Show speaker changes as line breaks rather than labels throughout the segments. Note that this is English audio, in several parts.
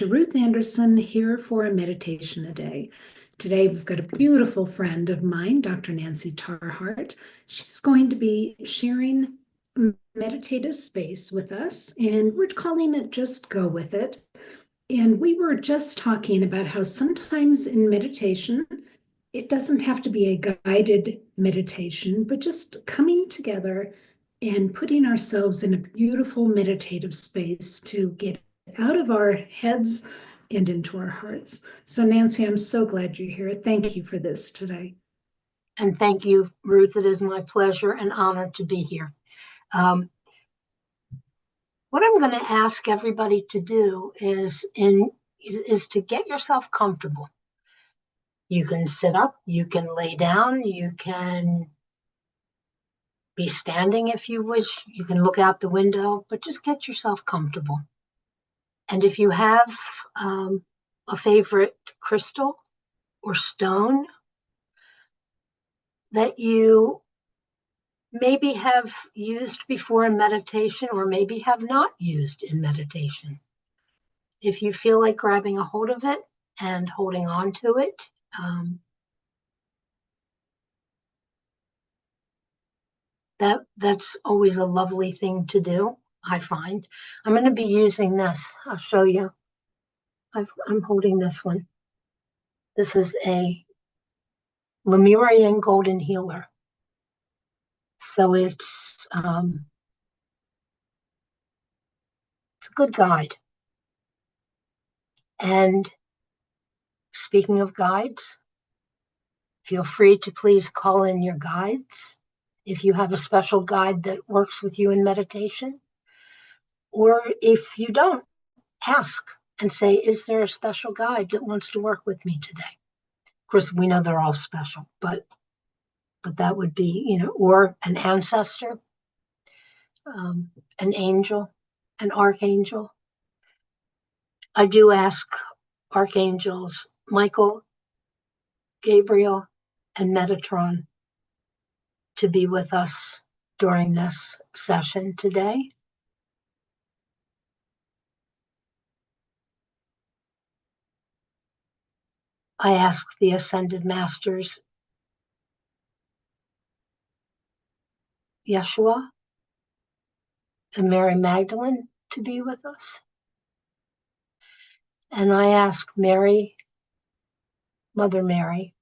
Ruth Anderson here for a meditation a day. Today we've got a beautiful friend of mine, Dr. Nancy Tarr Hart. She's going to be sharing meditative space with us, and we're calling it Just Go With It. And we were just talking about how sometimes in meditation, it doesn't have to be a guided meditation, but just coming together and putting ourselves in a beautiful meditative space to get out of our heads and into our hearts. So, Nancy, I'm so glad you're here. Thank you for this today.
And thank you, Ruth. It is my pleasure and honor to be here. What I'm going to ask everybody to do is to get yourself comfortable. You can sit up, you can lay down, you can be standing if you wish, you can look out the window, but just get yourself comfortable. And if you have a favorite crystal or stone that you maybe have used before in meditation or maybe have not used in meditation, if you feel like grabbing a hold of it and holding on to it, that's always a lovely thing to do, I find. I'm going to be using this. I'll show you. I'm holding this one. This is a Lemurian golden healer. So it's a good guide. And speaking of guides, feel free to please call in your guides if you have a special guide that works with you in meditation. Or if you don't, ask and say, is there a special guide that wants to work with me today? Of course, we know they're all special, but that would be, or an ancestor, an angel, an archangel. I do ask archangels Michael, Gabriel, and Metatron to be with us during this session today. I ask the Ascended Masters, Yeshua and Mary Magdalene, to be with us. And I ask Mary, Mother Mary,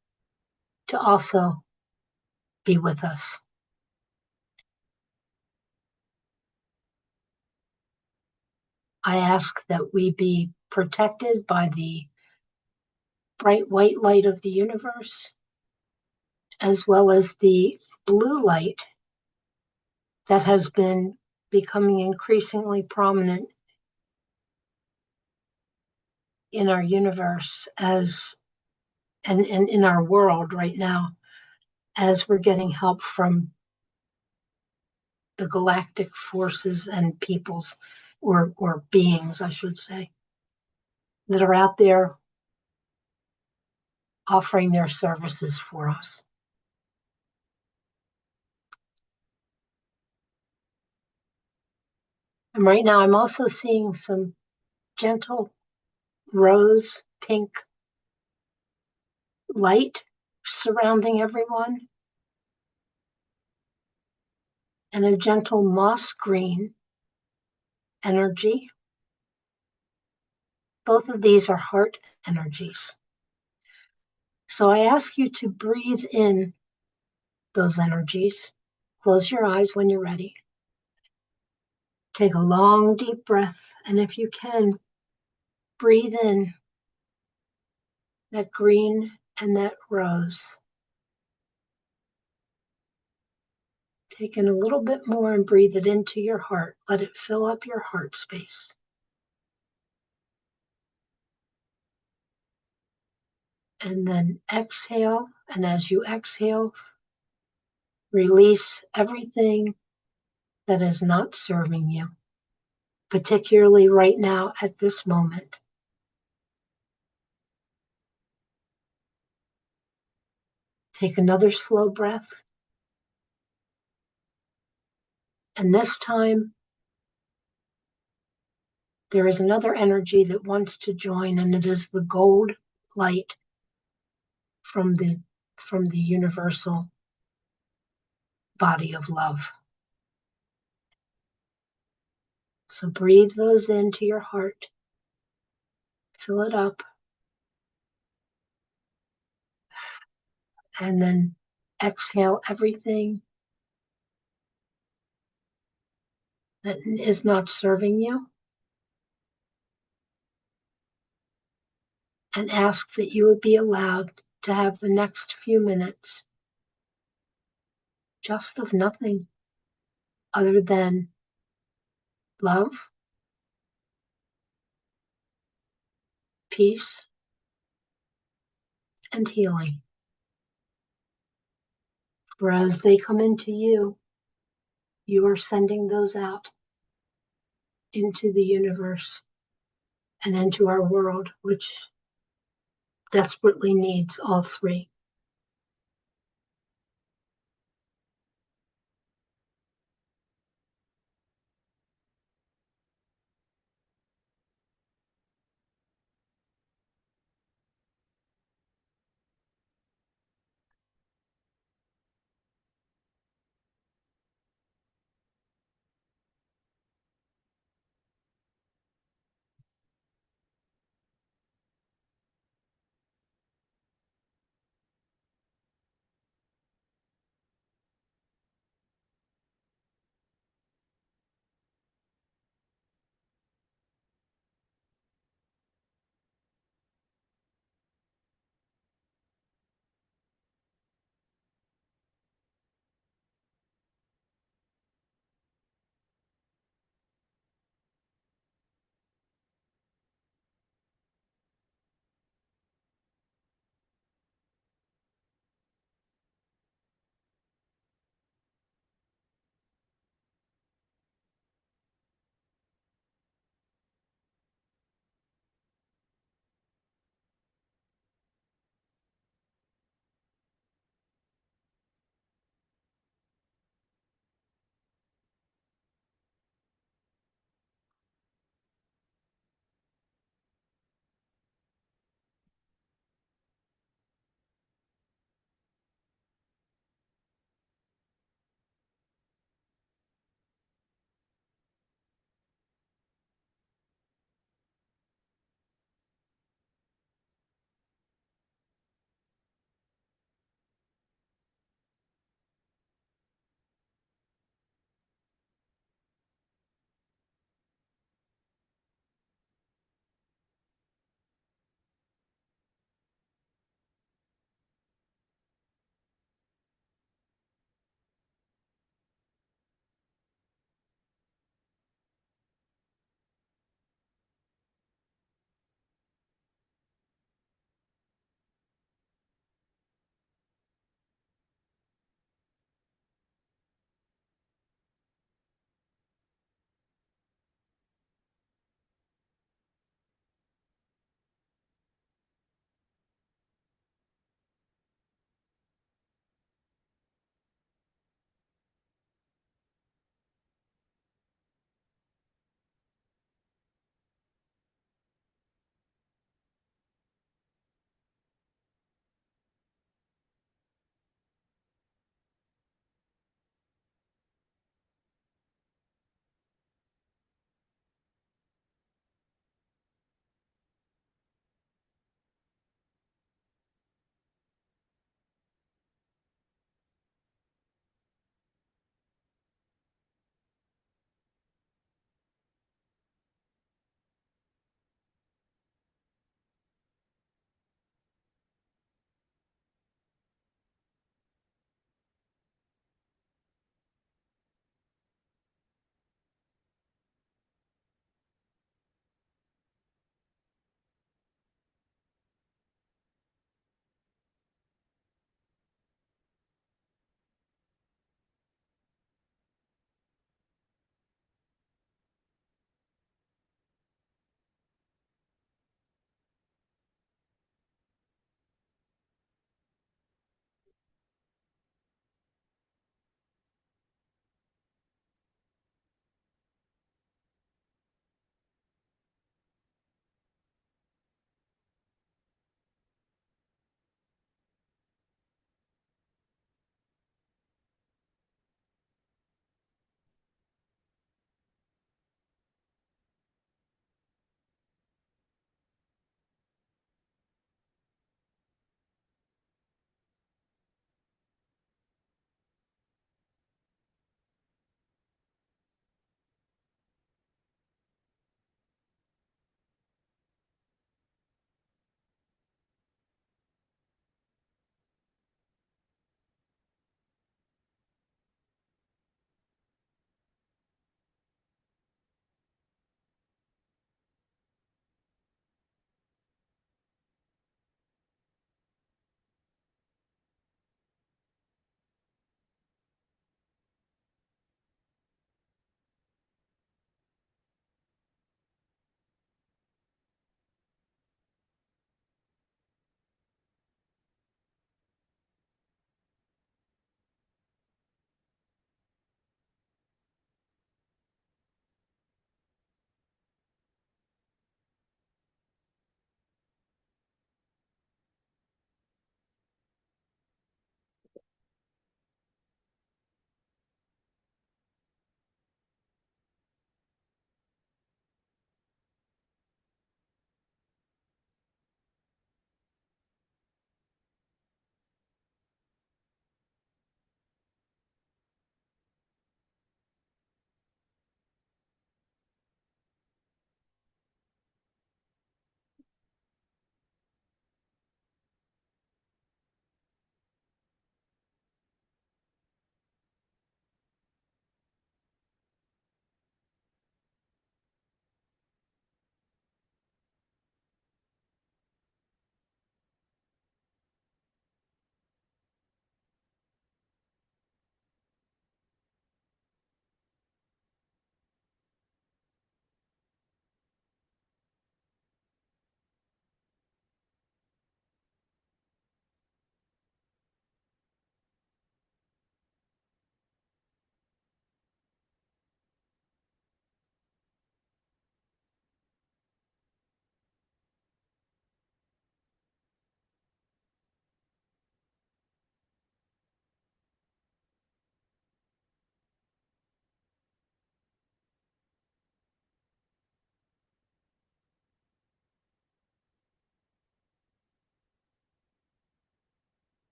to also be with us. I ask that we be protected by the bright white light of the universe, as well as the blue light that has been becoming increasingly prominent in our universe and in our world right now, as we're getting help from the galactic forces and peoples or beings, I should say, that are out there offering their services for us. And right now I'm also seeing some gentle rose pink light surrounding everyone, and a gentle moss green energy. Both of these are heart energies. So I ask you to breathe in those energies. Close your eyes when you're ready. Take a long, deep breath, and if you can, breathe in that green and that rose. Take in a little bit more and breathe it into your heart. Let it fill up your heart space. And then exhale, and as you exhale, release everything that is not serving you, particularly right now at this moment. Take another slow breath. And this time, there is another energy that wants to join, and it is the gold light from the universal body of love. So breathe those into your heart. Fill it up. And then exhale everything that is not serving you. And ask that you would be allowed to have the next few minutes just of nothing other than love, peace, and healing. For as they come into you, you are sending those out into the universe and into our world, which desperately needs all three.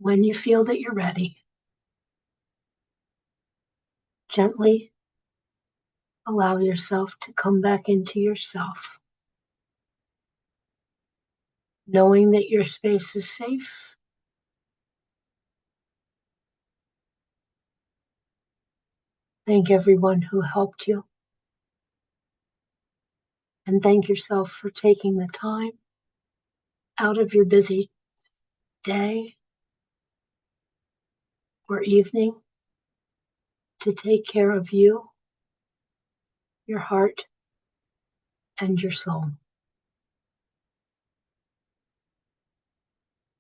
When you feel that you're ready, gently allow yourself to come back into yourself, knowing that your space is safe. Thank everyone who helped you. And thank yourself for taking the time out of your busy day or evening to take care of you, your heart, and your soul.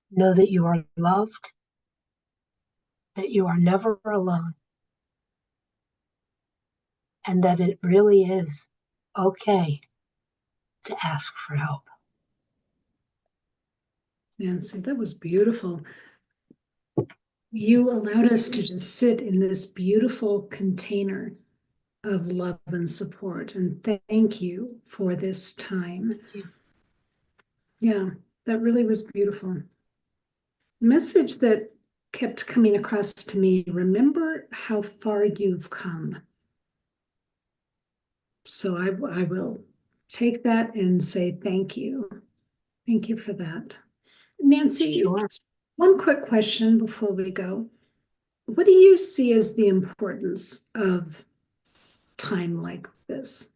Know that you are loved, that you are never alone, and that it really is okay to ask for help.
Nancy, that was beautiful. You allowed us to just sit in this beautiful container of love and support. And thank you for this time.
Thank you.
Yeah, that really was beautiful. Message that kept coming across to me: remember how far you've come. So I will take that and say thank you. Thank you for that. Nancy,
Sure.
one quick question before we go. What do you see as the importance of time like this?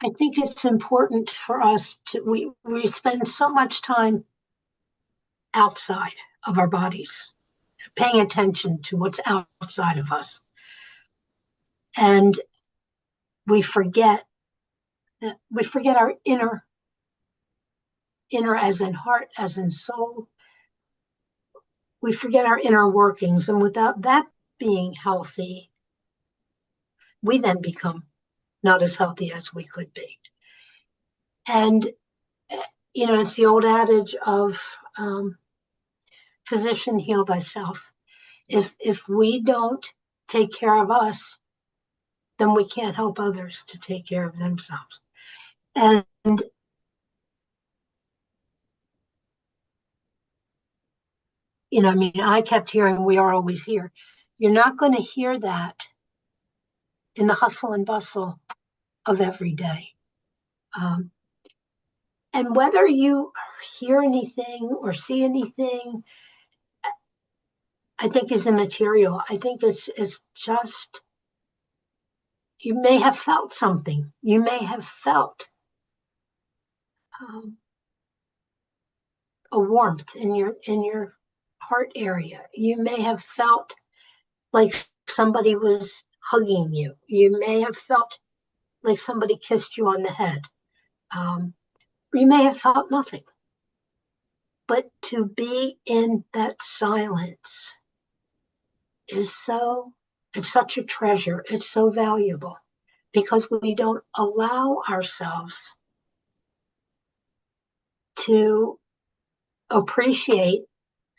I think it's important for us to, we spend so much time outside of our bodies, paying attention to what's outside of us. And we forget our inner as in heart, as in soul. We forget our inner workings. And without that being healthy, we then become not as healthy as we could be. And, it's the old adage of physician, heal thyself. If we don't take care of us, then we can't help others to take care of themselves. And I kept hearing we are always here. You're not going to hear that in the hustle and bustle of every day. And whether you hear anything or see anything, I think is immaterial. I think it's just, you may have felt something. You may have felt a warmth in your heart area. You may have felt like somebody was hugging you. You may have felt like somebody kissed you on the head. You may have felt nothing. But to be in that silence it's such a treasure. It's so valuable because we don't allow ourselves to appreciate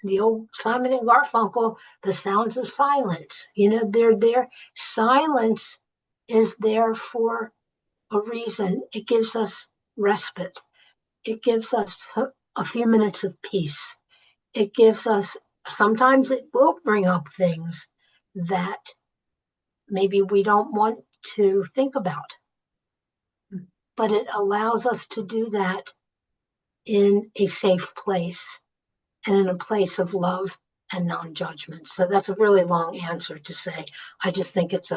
the old Simon and Garfunkel, the sounds of silence. They're there. Silence is there for a reason. It gives us respite. It gives us a few minutes of peace. It gives us, sometimes it will bring up things that maybe we don't want to think about, but it allows us to do that in a safe place and in a place of love and non-judgment. So that's a really long answer to say. I just think it's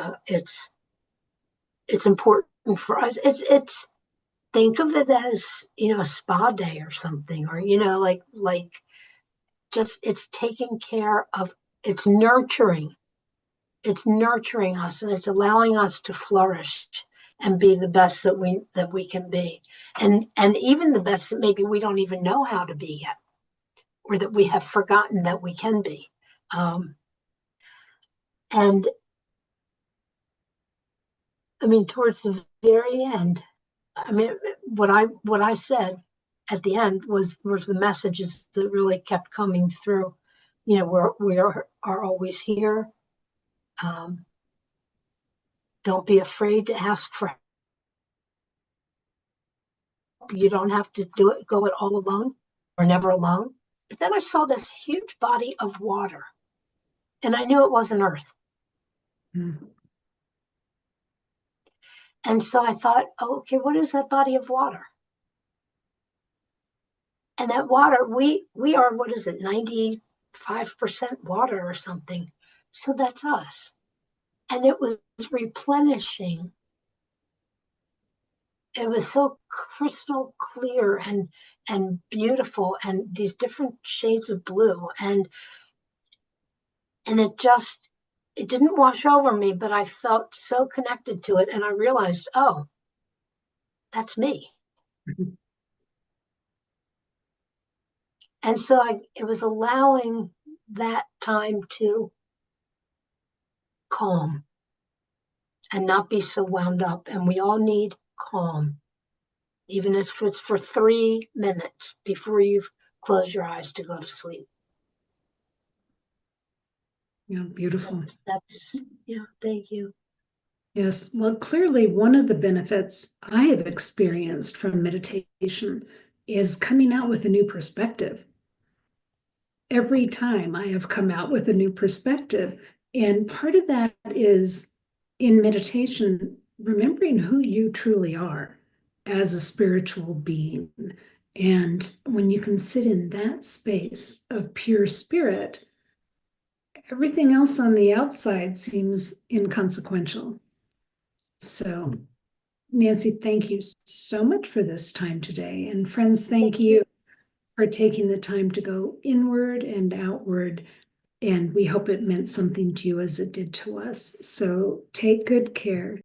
important for us. It's think of it as, a spa day or something, or, like just it's taking care of, it's nurturing us, and it's allowing us to flourish and be the best that we can be, and even the best that maybe we don't even know how to be yet, or that we have forgotten that we can be. And towards the very end, what I said at the end was the messages that really kept coming through. We are always here. Don't be afraid to ask for help. you don't have to go it all alone or never alone. But then I saw this huge body of water, and I knew it wasn't Earth.
Mm.
And so I thought, oh, okay, what is that body of water? And that water, we are, what is it, 95% water or something. So that's us. And it was replenishing. It was so crystal clear and beautiful, and these different shades of blue. And it didn't wash over me, but I felt so connected to it. And I realized, oh, that's me. And so it was allowing that time to calm and not be so wound up. And we all need calm, even if it's for 3 minutes before you close your eyes to go to sleep.
Yeah, beautiful.
Yeah, thank you.
Yes, well, clearly one of the benefits I have experienced from meditation is coming out with a new perspective. Every time I have come out with a new perspective. And part of that is in meditation, remembering who you truly are as a spiritual being. And when you can sit in that space of pure spirit, everything else on the outside seems inconsequential. So, Nancy, thank you so much for this time today. And friends, thank you for taking the time to go inward and outward. And we hope it meant something to you as it did to us. So take good care.